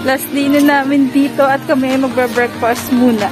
Last day na namin dito at kami magbe-breakfast muna.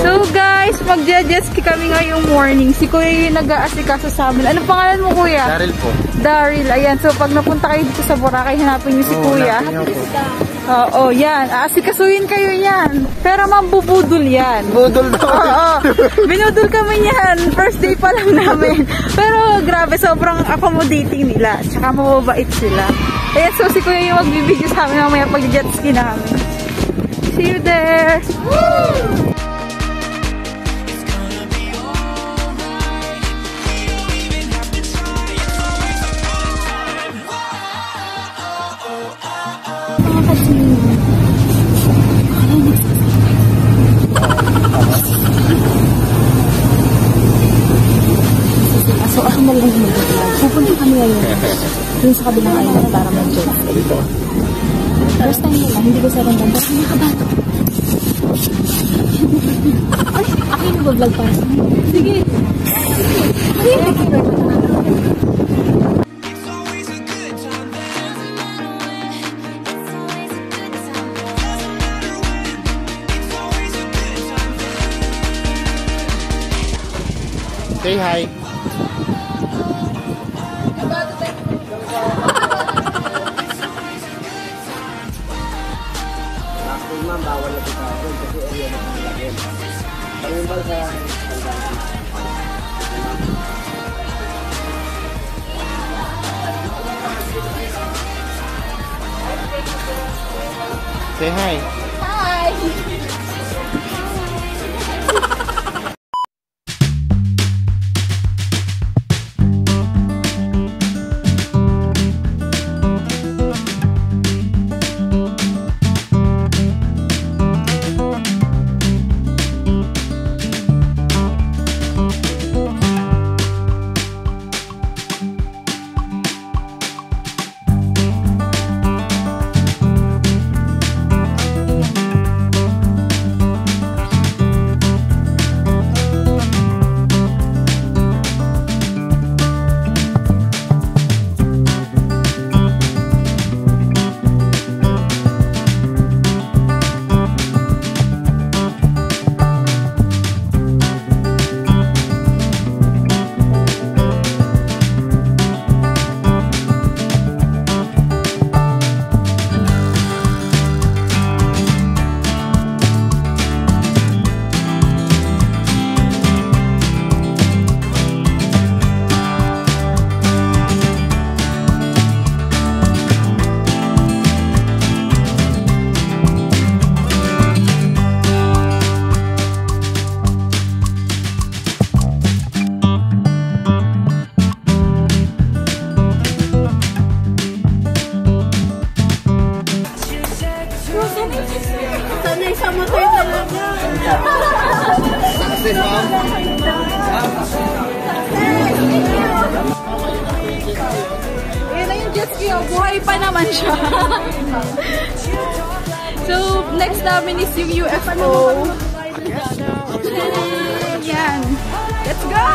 So guys, magja-jet ski kami ngayong morning. Si Kuya yung nag-aasikaso sa amin. Ano pangalan mo, Kuya? Daryl po. Daryl, ayan. So pag napunta kayo dito sa Boracay, hanapin niyo si Kuya. Oo, yan. Aasikasuhin kayo yan. Pero mambubudol yan. Budol daw. Oo, binudol kami yan. First day pa lang namin. Pero grabe, sobrang accommodating nila. Tsaka mababait sila. Ayan, so si Kuya yung magbibigyo sa amin mamaya pag-jet ski na kami. See you there! Woo! So ako na lang mag-vlog. Pupunta kami ngayon dun sa kabilang island para mag-jet. First time nila, hindi ko sa random. Pero nakabato. Ay, ako yung mag-vlog para sa mga. Sige. Say hi. Bawal na kita kasi area na ang lagyan. Pag-imbal sa say hi. Hi! Sanay sa motor talaga. Success, ma'am. Ayan na yung jet ski, oh. Buhay pa naman siya. So, next namin is yung UFO. Yan. Let's go!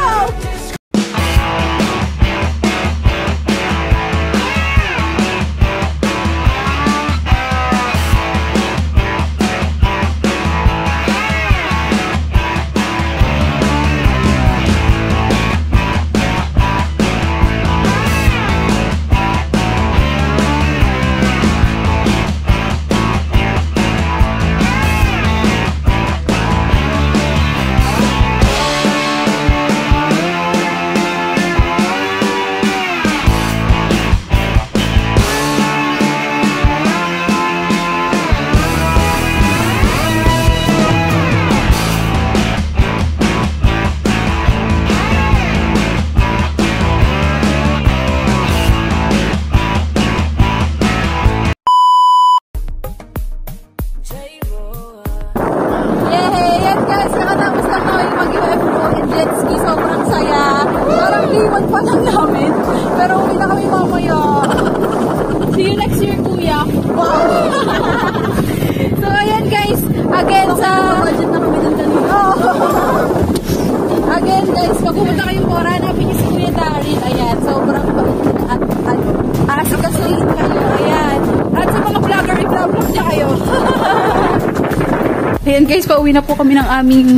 Ayan guys, pauwi na po kami ng aming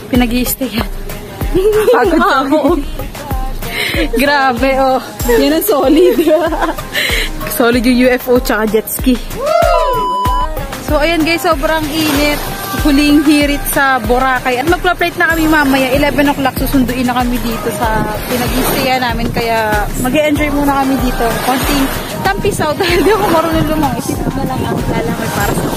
pinag-i-stayan. Pagod ako. Grabe, oh. Yan ang solid. Solid yung UFO tsaka jet ski. So, ayan guys, sobrang init. Huling hirit sa Boracay. At magpa-flight na kami mamaya. 11 o'clock, susunduin na kami dito sa pinag-i-stayan namin. Kaya mag-e-enjoy muna kami dito. Konting tampisaw dahil di ako marunong lumang. Isipin na lang ang lalamay para sa